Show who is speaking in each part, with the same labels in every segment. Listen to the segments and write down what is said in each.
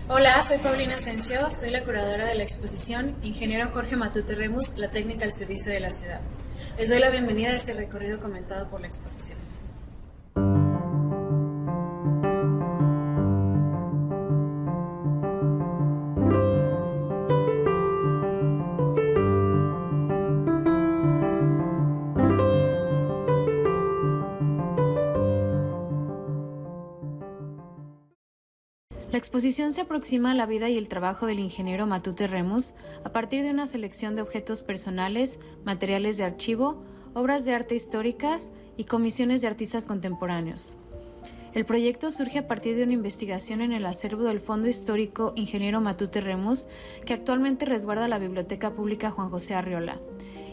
Speaker 1: Hola, soy Paulina Asensio, soy la curadora de la exposición Ingeniero Jorge Matute Remus, la técnica al servicio de la ciudad. Les doy la bienvenida a este recorrido comentado por la exposición. La exposición se aproxima a la vida y el trabajo del ingeniero Matute Remus a partir de una selección de objetos personales, materiales de archivo, obras de arte históricas y comisiones de artistas contemporáneos. El proyecto surge a partir de una investigación en el acervo del Fondo Histórico Ingeniero Matute Remus, que actualmente resguarda la Biblioteca Pública Juan José Arriola,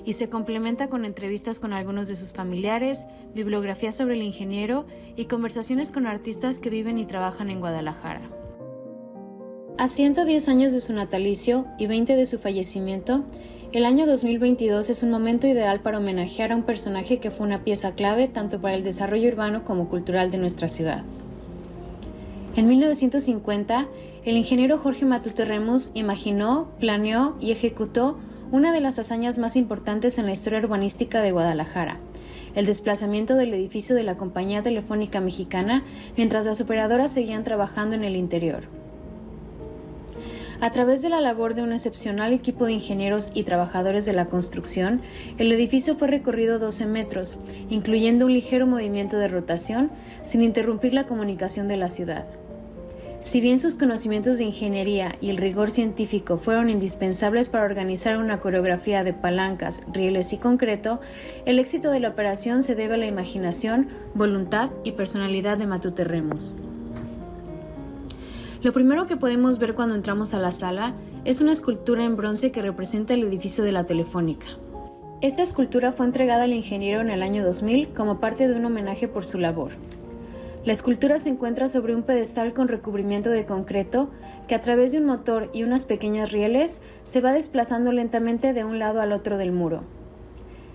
Speaker 1: y se complementa con entrevistas con algunos de sus familiares, bibliografía sobre el ingeniero y conversaciones con artistas que viven y trabajan en Guadalajara. A 110 años de su natalicio y 20 de su fallecimiento, el año 2022 es un momento ideal para homenajear a un personaje que fue una pieza clave tanto para el desarrollo urbano como cultural de nuestra ciudad. En 1950, el ingeniero Jorge Matute Remus imaginó, planeó y ejecutó una de las hazañas más importantes en la historia urbanística de Guadalajara: el desplazamiento del edificio de la Compañía Telefónica Mexicana mientras las operadoras seguían trabajando en el interior. A través de la labor de un excepcional equipo de ingenieros y trabajadores de la construcción, el edificio fue recorrido 12 metros, incluyendo un ligero movimiento de rotación, sin interrumpir la comunicación de la ciudad. Si bien sus conocimientos de ingeniería y el rigor científico fueron indispensables para organizar una coreografía de palancas, rieles y concreto, el éxito de la operación se debe a la imaginación, voluntad y personalidad de Matute Remus. Lo primero que podemos ver cuando entramos a la sala es una escultura en bronce que representa el edificio de la Telefónica. Esta escultura fue entregada al ingeniero en el año 2000 como parte de un homenaje por su labor. La escultura se encuentra sobre un pedestal con recubrimiento de concreto que, a través de un motor y unas pequeñas rieles, se va desplazando lentamente de un lado al otro del muro.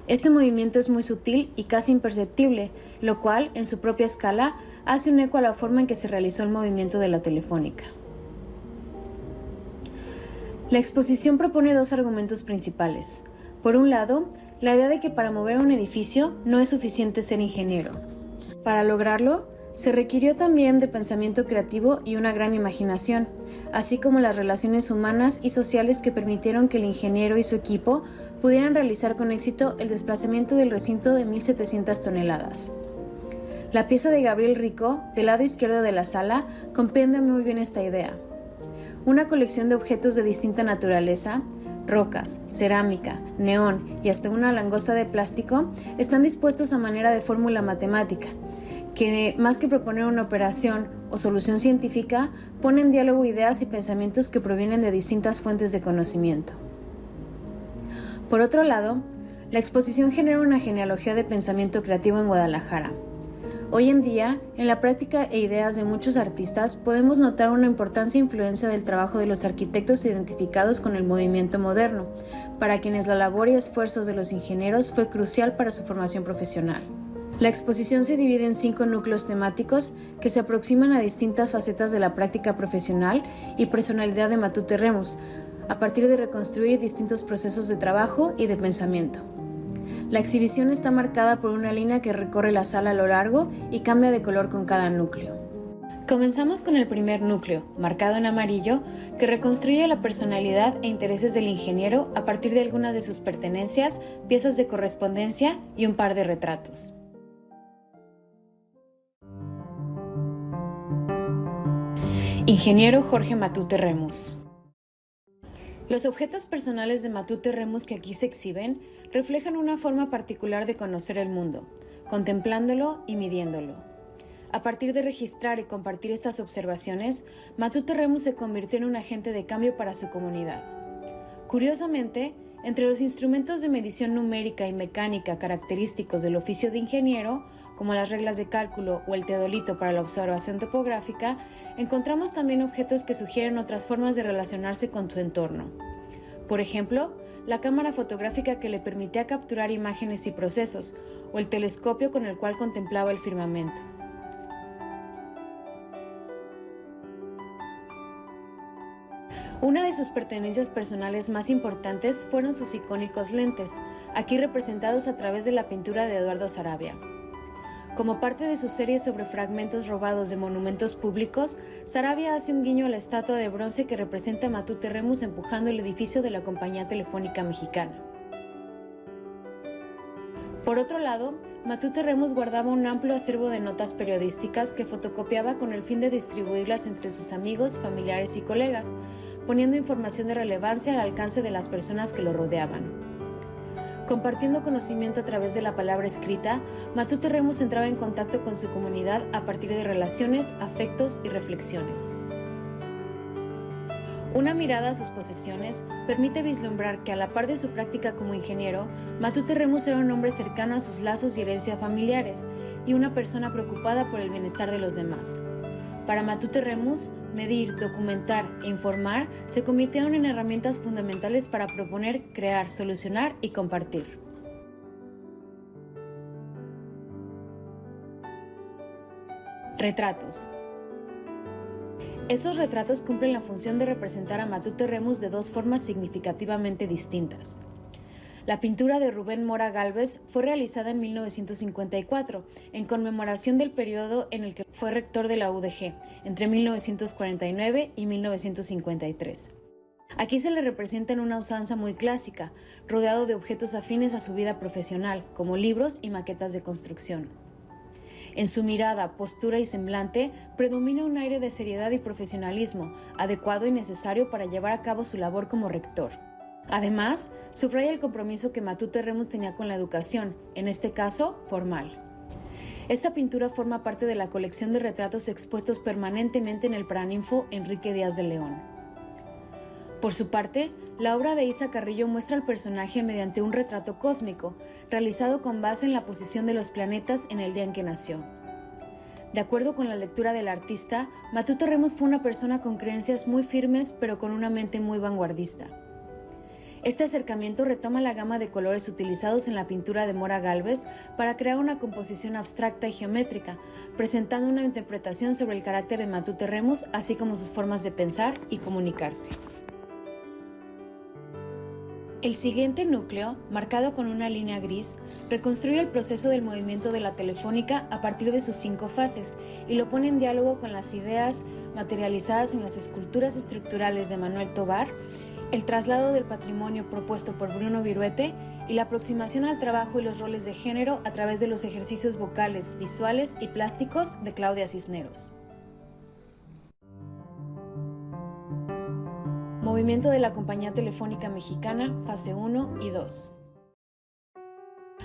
Speaker 1: Este movimiento es muy sutil y casi imperceptible, lo cual, en su propia escala, hace un eco a la forma en que se realizó el movimiento de la Telefónica. La exposición propone dos argumentos principales. Por un lado, la idea de que para mover un edificio no es suficiente ser ingeniero. Para lograrlo, se requirió también de pensamiento creativo y una gran imaginación, así como las relaciones humanas y sociales que permitieron que el ingeniero y su equipo pudieran realizar con éxito el desplazamiento del recinto de 1.700 toneladas. La pieza de Gabriel Rico, del lado izquierdo de la sala, comprende muy bien esta idea. Una colección de objetos de distinta naturaleza, rocas, cerámica, neón y hasta una langosta de plástico, están dispuestos a manera de fórmula matemática, que más que proponer una operación o solución científica, pone en diálogo ideas y pensamientos que provienen de distintas fuentes de conocimiento. Por otro lado, la exposición genera una genealogía de pensamiento creativo en Guadalajara. Hoy en día, en la práctica e ideas de muchos artistas, podemos notar una importante influencia del trabajo de los arquitectos identificados con el movimiento moderno, para quienes la labor y esfuerzos de los ingenieros fue crucial para su formación profesional. La exposición se divide en 5 núcleos temáticos que se aproximan a distintas facetas de la práctica profesional y personalidad de Matute Remus, a partir de reconstruir distintos procesos de trabajo y de pensamiento. La exhibición está marcada por una línea que recorre la sala a lo largo y cambia de color con cada núcleo. Comenzamos con el primer núcleo, marcado en amarillo, que reconstruye la personalidad e intereses del ingeniero a partir de algunas de sus pertenencias, piezas de correspondencia y un par de retratos. Ingeniero Jorge Matute Remus. Los objetos personales de Matute Remus que aquí se exhiben reflejan una forma particular de conocer el mundo, contemplándolo y midiéndolo. A partir de registrar y compartir estas observaciones, Matute Remus se convirtió en un agente de cambio para su comunidad. Curiosamente, entre los instrumentos de medición numérica y mecánica característicos del oficio de ingeniero, como las reglas de cálculo o el teodolito para la observación topográfica, encontramos también objetos que sugieren otras formas de relacionarse con su entorno. Por ejemplo, la cámara fotográfica que le permitía capturar imágenes y procesos, o el telescopio con el cual contemplaba el firmamento. Una de sus pertenencias personales más importantes fueron sus icónicos lentes, aquí representados a través de la pintura de Eduardo Saravia. Como parte de su serie sobre fragmentos robados de monumentos públicos, Saravia hace un guiño a la estatua de bronce que representa a Matute Remus empujando el edificio de la Compañía Telefónica Mexicana. Por otro lado, Matute Remus guardaba un amplio acervo de notas periodísticas que fotocopiaba con el fin de distribuirlas entre sus amigos, familiares y colegas, poniendo información de relevancia al alcance de las personas que lo rodeaban. Compartiendo conocimiento a través de la palabra escrita, Matute Remus entraba en contacto con su comunidad a partir de relaciones, afectos y reflexiones. Una mirada a sus posesiones permite vislumbrar que a la par de su práctica como ingeniero, Matute Remus era un hombre cercano a sus lazos y herencia familiares y una persona preocupada por el bienestar de los demás. Para Matute Remus, medir, documentar e informar se convirtieron en herramientas fundamentales para proponer, crear, solucionar y compartir. Retratos. Estos retratos cumplen la función de representar a Matute Remus de dos formas significativamente distintas. La pintura de Rubén Mora Gálvez fue realizada en 1954, en conmemoración del periodo en el que fue rector de la UDG, entre 1949 y 1953. Aquí se le representa en una usanza muy clásica, rodeado de objetos afines a su vida profesional, como libros y maquetas de construcción. En su mirada, postura y semblante predomina un aire de seriedad y profesionalismo, adecuado y necesario para llevar a cabo su labor como rector. Además, subraya el compromiso que Matute Remus tenía con la educación, en este caso, formal. Esta pintura forma parte de la colección de retratos expuestos permanentemente en el Paraninfo Enrique Díaz de León. Por su parte, la obra de Isa Carrillo muestra al personaje mediante un retrato cósmico, realizado con base en la posición de los planetas en el día en que nació. De acuerdo con la lectura del artista, Matute Remus fue una persona con creencias muy firmes pero con una mente muy vanguardista. Este acercamiento retoma la gama de colores utilizados en la pintura de Mora Gálvez para crear una composición abstracta y geométrica, presentando una interpretación sobre el carácter de Matute Remus, así como sus formas de pensar y comunicarse. El siguiente núcleo, marcado con una línea gris, reconstruye el proceso del movimiento de la Telefónica a partir de sus 5 fases y lo pone en diálogo con las ideas materializadas en las esculturas estructurales de Manuel Tovar, el traslado del patrimonio propuesto por Bruno Viruete y la aproximación al trabajo y los roles de género a través de los ejercicios vocales, visuales y plásticos de Claudia Cisneros. Movimiento de la Compañía Telefónica Mexicana, fase 1 y 2.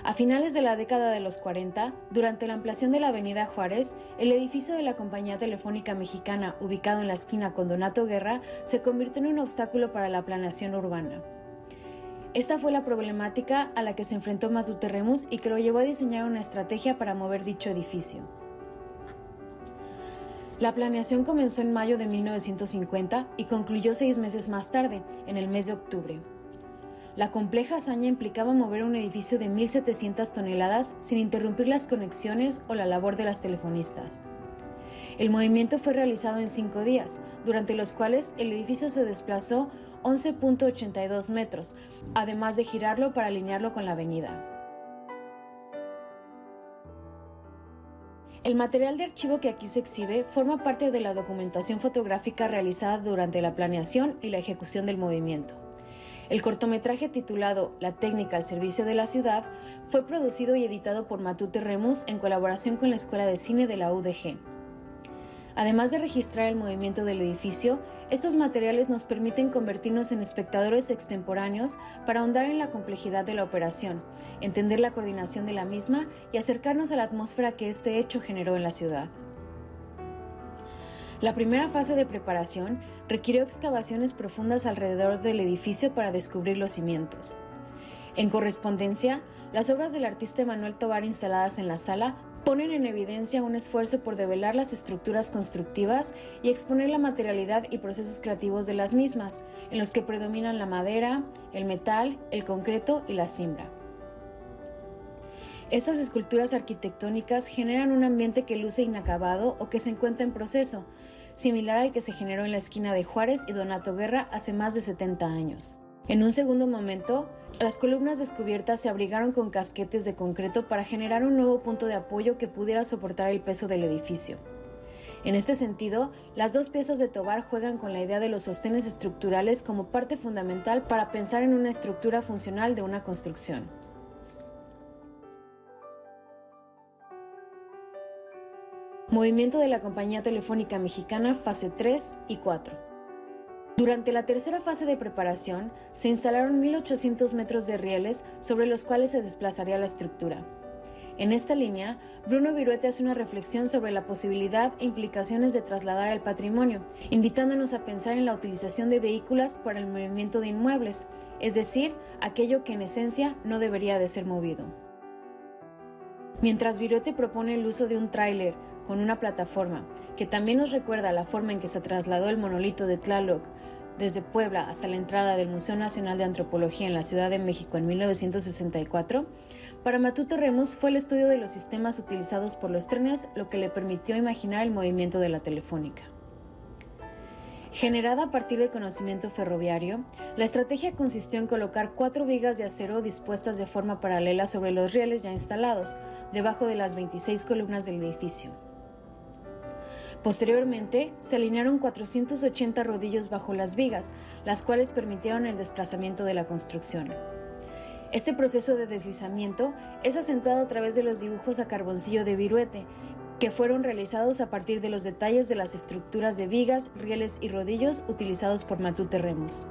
Speaker 1: A finales de la década de los 40, durante la ampliación de la Avenida Juárez, el edificio de la Compañía Telefónica Mexicana, ubicado en la esquina con Donato Guerra, se convirtió en un obstáculo para la planeación urbana. Esta fue la problemática a la que se enfrentó Matute Remus y que lo llevó a diseñar una estrategia para mover dicho edificio. La planeación comenzó en mayo de 1950 y concluyó 6 meses más tarde, en el mes de octubre. La compleja hazaña implicaba mover un edificio de 1.700 toneladas sin interrumpir las conexiones o la labor de las telefonistas. El movimiento fue realizado en 5 días, durante los cuales el edificio se desplazó 11.82 metros, además de girarlo para alinearlo con la avenida. El material de archivo que aquí se exhibe forma parte de la documentación fotográfica realizada durante la planeación y la ejecución del movimiento. El cortometraje titulado La técnica al servicio de la ciudad fue producido y editado por Matute Remus en colaboración con la Escuela de Cine de la UDG. Además de registrar el movimiento del edificio, estos materiales nos permiten convertirnos en espectadores extemporáneos para ahondar en la complejidad de la operación, entender la coordinación de la misma y acercarnos a la atmósfera que este hecho generó en la ciudad. La primera fase de preparación requirió excavaciones profundas alrededor del edificio para descubrir los cimientos. En correspondencia, las obras del artista Manuel Tovar instaladas en la sala ponen en evidencia un esfuerzo por develar las estructuras constructivas y exponer la materialidad y procesos creativos de las mismas, en los que predominan la madera, el metal, el concreto y la cimbra. Estas esculturas arquitectónicas generan un ambiente que luce inacabado o que se encuentra en proceso, similar al que se generó en la esquina de Juárez y Donato Guerra hace más de 70 años. En un segundo momento, las columnas descubiertas se abrigaron con casquetes de concreto para generar un nuevo punto de apoyo que pudiera soportar el peso del edificio. En este sentido, las dos piezas de Tovar juegan con la idea de los sostenes estructurales como parte fundamental para pensar en una estructura funcional de una construcción. Movimiento de la Compañía Telefónica Mexicana, fase 3 y 4. Durante la tercera fase de preparación, se instalaron 1.800 metros de rieles sobre los cuales se desplazaría la estructura. En esta línea, Bruno Viruete hace una reflexión sobre la posibilidad e implicaciones de trasladar el patrimonio, invitándonos a pensar en la utilización de vehículos para el movimiento de inmuebles, es decir, aquello que en esencia no debería de ser movido. Mientras Viruete propone el uso de un tráiler con una plataforma, que también nos recuerda la forma en que se trasladó el monolito de Tlaloc desde Puebla hasta la entrada del Museo Nacional de Antropología en la Ciudad de México en 1964, para Matute Remus fue el estudio de los sistemas utilizados por los trenes lo que le permitió imaginar el movimiento de la Telefónica. Generada a partir de conocimiento ferroviario, la estrategia consistió en colocar 4 vigas de acero dispuestas de forma paralela sobre los rieles ya instalados, debajo de las 26 columnas del edificio. Posteriormente, se alinearon 480 rodillos bajo las vigas, las cuales permitieron el desplazamiento de la construcción. Este proceso de deslizamiento es acentuado a través de los dibujos a carboncillo de Viruete, que fueron realizados a partir de los detalles de las estructuras de vigas, rieles y rodillos utilizados por Matute Remus.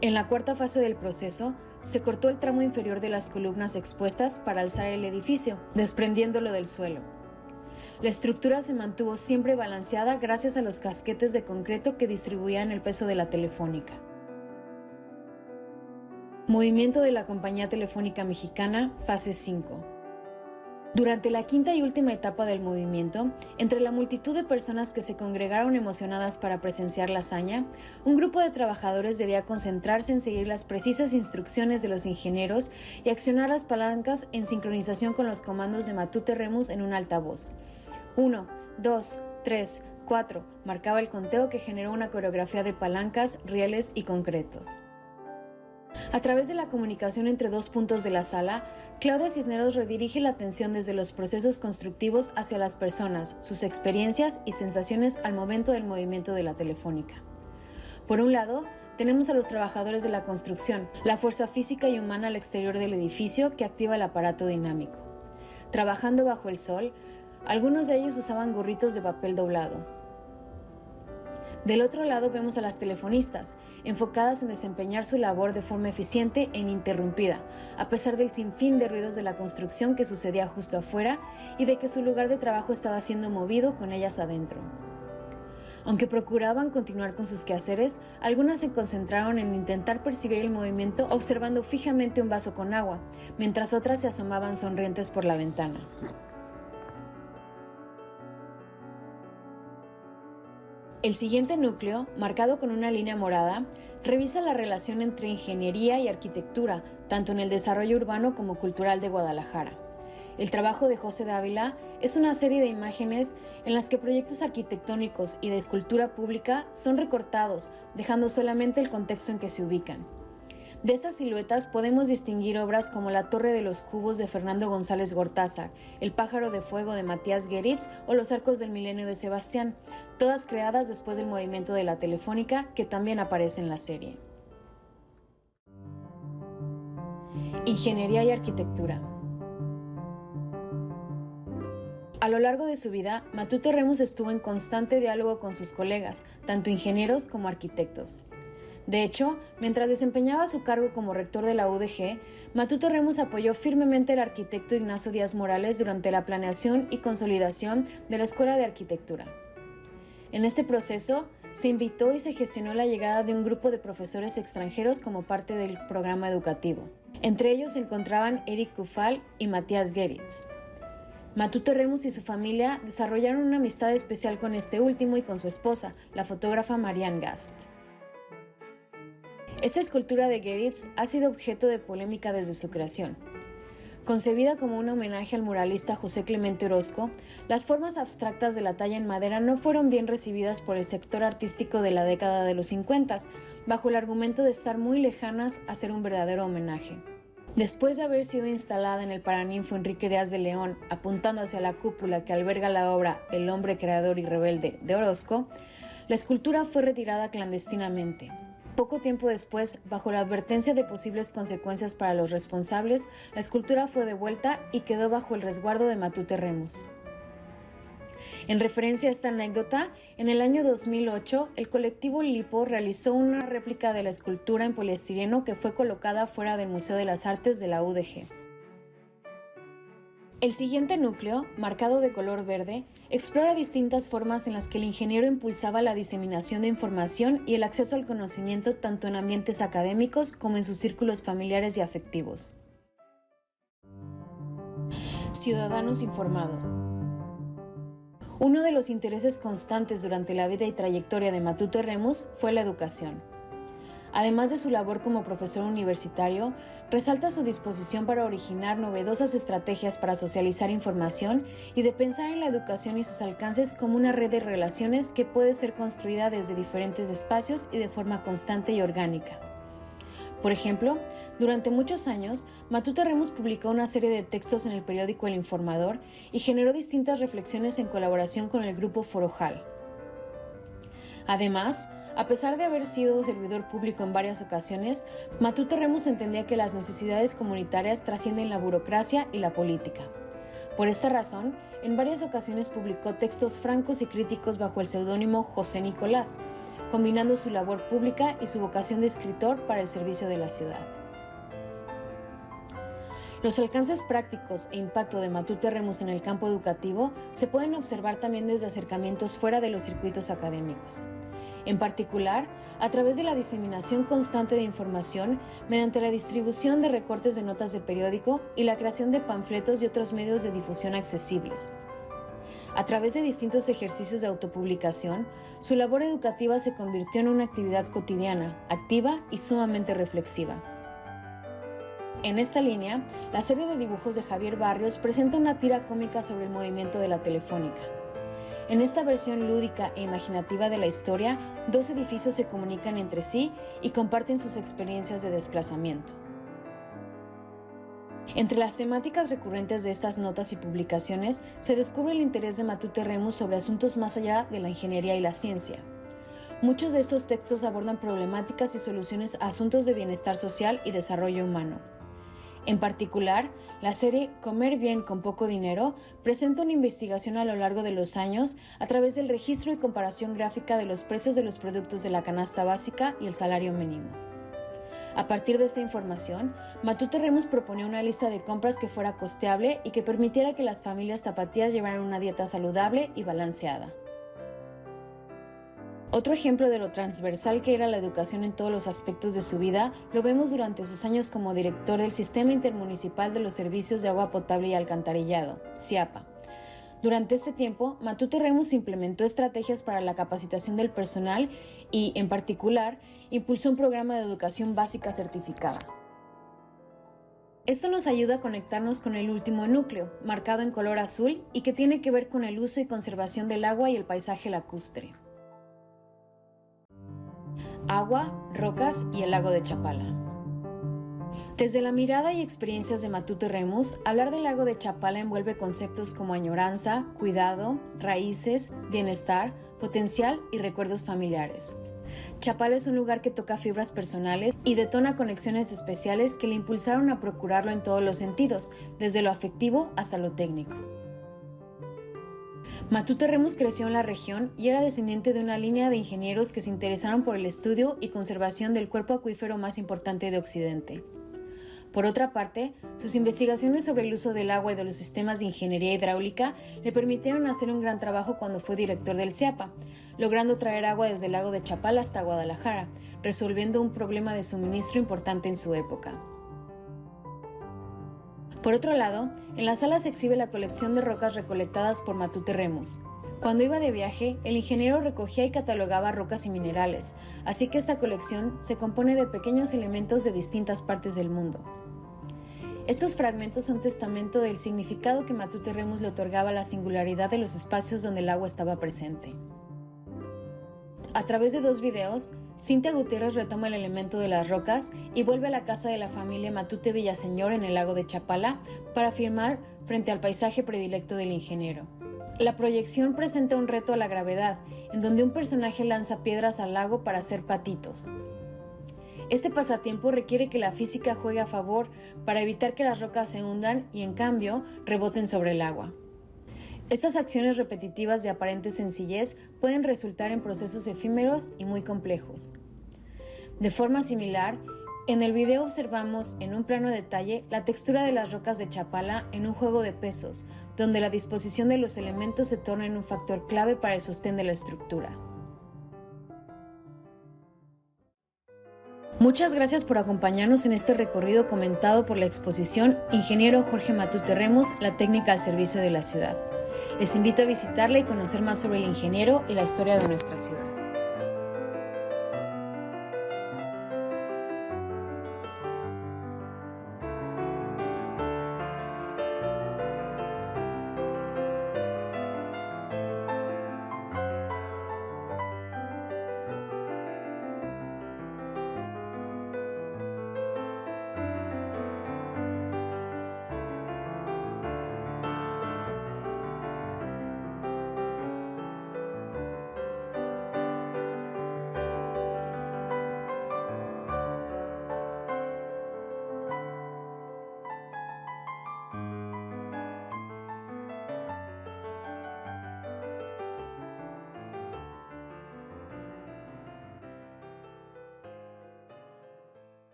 Speaker 1: En la cuarta fase del proceso, se cortó el tramo inferior de las columnas expuestas para alzar el edificio, desprendiéndolo del suelo. La estructura se mantuvo siempre balanceada gracias a los casquetes de concreto que distribuían el peso de la Telefónica. Movimiento de la Compañía Telefónica Mexicana, fase 5. Durante la quinta y última etapa del movimiento, entre la multitud de personas que se congregaron emocionadas para presenciar la hazaña, un grupo de trabajadores debía concentrarse en seguir las precisas instrucciones de los ingenieros y accionar las palancas en sincronización con los comandos de Matute Remus en un altavoz. 1, 2, 3, 4, marcaba el conteo que generó una coreografía de palancas, rieles y concretos. A través de la comunicación entre dos puntos de la sala, Claudia Cisneros redirige la atención desde los procesos constructivos hacia las personas, sus experiencias y sensaciones al momento del movimiento de la Telefónica. Por un lado, tenemos a los trabajadores de la construcción, la fuerza física y humana al exterior del edificio que activa el aparato dinámico. Trabajando bajo el sol, algunos de ellos usaban gorritos de papel doblado. Del otro lado vemos a las telefonistas, enfocadas en desempeñar su labor de forma eficiente e ininterrumpida, a pesar del sinfín de ruidos de la construcción que sucedía justo afuera y de que su lugar de trabajo estaba siendo movido con ellas adentro. Aunque procuraban continuar con sus quehaceres, algunas se concentraron en intentar percibir el movimiento observando fijamente un vaso con agua, mientras otras se asomaban sonrientes por la ventana. El siguiente núcleo, marcado con una línea morada, revisa la relación entre ingeniería y arquitectura, tanto en el desarrollo urbano como cultural de Guadalajara. El trabajo de José Dávila es una serie de imágenes en las que proyectos arquitectónicos y de escultura pública son recortados, dejando solamente el contexto en que se ubican. De estas siluetas podemos distinguir obras como la Torre de los Cubos de Fernando González Gortázar, El Pájaro de Fuego de Matías Geritz o Los Arcos del Milenio de Sebastián, todas creadas después del movimiento de la Telefónica que también aparece en la serie. Ingeniería y arquitectura. A lo largo de su vida, Matute Remus estuvo en constante diálogo con sus colegas, tanto ingenieros como arquitectos. De hecho, mientras desempeñaba su cargo como rector de la UDG, Matute Remus apoyó firmemente al arquitecto Ignacio Díaz Morales durante la planeación y consolidación de la Escuela de Arquitectura. En este proceso, se invitó y se gestionó la llegada de un grupo de profesores extranjeros como parte del programa educativo. Entre ellos se encontraban Eric Kufal y Matías Geritz. Matute Remus y su familia desarrollaron una amistad especial con este último y con su esposa, la fotógrafa Marianne Gast. Esta escultura de Geritz ha sido objeto de polémica desde su creación. Concebida como un homenaje al muralista José Clemente Orozco, las formas abstractas de la talla en madera no fueron bien recibidas por el sector artístico de la década de los 50, bajo el argumento de estar muy lejanas a ser un verdadero homenaje. Después de haber sido instalada en el Paraninfo Enrique Díaz de León, apuntando hacia la cúpula que alberga la obra El hombre creador y rebelde de Orozco, la escultura fue retirada clandestinamente. Poco tiempo después, bajo la advertencia de posibles consecuencias para los responsables, la escultura fue devuelta y quedó bajo el resguardo de Matute Remus. En referencia a esta anécdota, en el año 2008, el colectivo Lipo realizó una réplica de la escultura en poliestireno que fue colocada fuera del Museo de las Artes de la UDG. El siguiente núcleo, marcado de color verde, explora distintas formas en las que el ingeniero impulsaba la diseminación de información y el acceso al conocimiento tanto en ambientes académicos como en sus círculos familiares y afectivos. Ciudadanos informados. Uno de los intereses constantes durante la vida y trayectoria de Matute Remus fue la educación. Además de su labor como profesor universitario, resalta su disposición para originar novedosas estrategias para socializar información y de pensar en la educación y sus alcances como una red de relaciones que puede ser construida desde diferentes espacios y de forma constante y orgánica. Por ejemplo, durante muchos años, Matute Remus publicó una serie de textos en el periódico El Informador y generó distintas reflexiones en colaboración con el grupo Forojal. Además, a pesar de haber sido servidor público en varias ocasiones, Matute Remus entendía que las necesidades comunitarias trascienden la burocracia y la política. Por esta razón, en varias ocasiones publicó textos francos y críticos bajo el seudónimo José Nicolás, combinando su labor pública y su vocación de escritor para el servicio de la ciudad. Los alcances prácticos e impacto de Matute Remus en el campo educativo se pueden observar también desde acercamientos fuera de los circuitos académicos. En particular, a través de la diseminación constante de información mediante la distribución de recortes de notas de periódico y la creación de panfletos y otros medios de difusión accesibles. A través de distintos ejercicios de autopublicación, su labor educativa se convirtió en una actividad cotidiana, activa y sumamente reflexiva. En esta línea, la serie de dibujos de Javier Barrios presenta una tira cómica sobre el movimiento de la Telefónica. En esta versión lúdica e imaginativa de la historia, dos edificios se comunican entre sí y comparten sus experiencias de desplazamiento. Entre las temáticas recurrentes de estas notas y publicaciones se descubre el interés de Matute Remus sobre asuntos más allá de la ingeniería y la ciencia. Muchos de estos textos abordan problemáticas y soluciones a asuntos de bienestar social y desarrollo humano. En particular, la serie Comer bien con poco dinero presenta una investigación a lo largo de los años a través del registro y comparación gráfica de los precios de los productos de la canasta básica y el salario mínimo. A partir de esta información, Matute Remus proponía una lista de compras que fuera costeable y que permitiera que las familias tapatías llevaran una dieta saludable y balanceada. Otro ejemplo de lo transversal que era la educación en todos los aspectos de su vida lo vemos durante sus años como director del Sistema Intermunicipal de los Servicios de Agua Potable y Alcantarillado, SIAPA. Durante este tiempo, Matute Remus implementó estrategias para la capacitación del personal y, en particular, impulsó un programa de educación básica certificada. Esto nos ayuda a conectarnos con el último núcleo, marcado en color azul y que tiene que ver con el uso y conservación del agua y el paisaje lacustre. Agua, rocas y el lago de Chapala. Desde la mirada y experiencias de Matute Remus, hablar del lago de Chapala envuelve conceptos como añoranza, cuidado, raíces, bienestar, potencial y recuerdos familiares. Chapala es un lugar que toca fibras personales y detona conexiones especiales que le impulsaron a procurarlo en todos los sentidos, desde lo afectivo hasta lo técnico. Matute Remus creció en la región y era descendiente de una línea de ingenieros que se interesaron por el estudio y conservación del cuerpo acuífero más importante de Occidente. Por otra parte, sus investigaciones sobre el uso del agua y de los sistemas de ingeniería hidráulica le permitieron hacer un gran trabajo cuando fue director del SIAPA, logrando traer agua desde el lago de Chapala hasta Guadalajara, resolviendo un problema de suministro importante en su época. Por otro lado, en la sala se exhibe la colección de rocas recolectadas por Matute Remus. Cuando iba de viaje, el ingeniero recogía y catalogaba rocas y minerales, así que esta colección se compone de pequeños elementos de distintas partes del mundo. Estos fragmentos son testamento del significado que Matute Remus le otorgaba a la singularidad de los espacios donde el agua estaba presente. A través de 2 videos, Cintia Gutiérrez retoma el elemento de las rocas y vuelve a la casa de la familia Matute Villaseñor en el lago de Chapala para filmar frente al paisaje predilecto del ingeniero. La proyección presenta un reto a la gravedad, en donde un personaje lanza piedras al lago para hacer patitos. Este pasatiempo requiere que la física juegue a favor para evitar que las rocas se hundan y, en cambio, reboten sobre el agua. Estas acciones repetitivas de aparente sencillez pueden resultar en procesos efímeros y muy complejos. De forma similar, en el video observamos en un plano detalle la textura de las rocas de Chapala en un juego de pesos, donde la disposición de los elementos se torna en un factor clave para el sostén de la estructura. Muchas gracias por acompañarnos en este recorrido comentado por la exposición Ingeniero Jorge Matute Remus, la técnica al servicio de la ciudad. Les invito a visitarla y conocer más sobre el ingeniero y la historia de nuestra ciudad.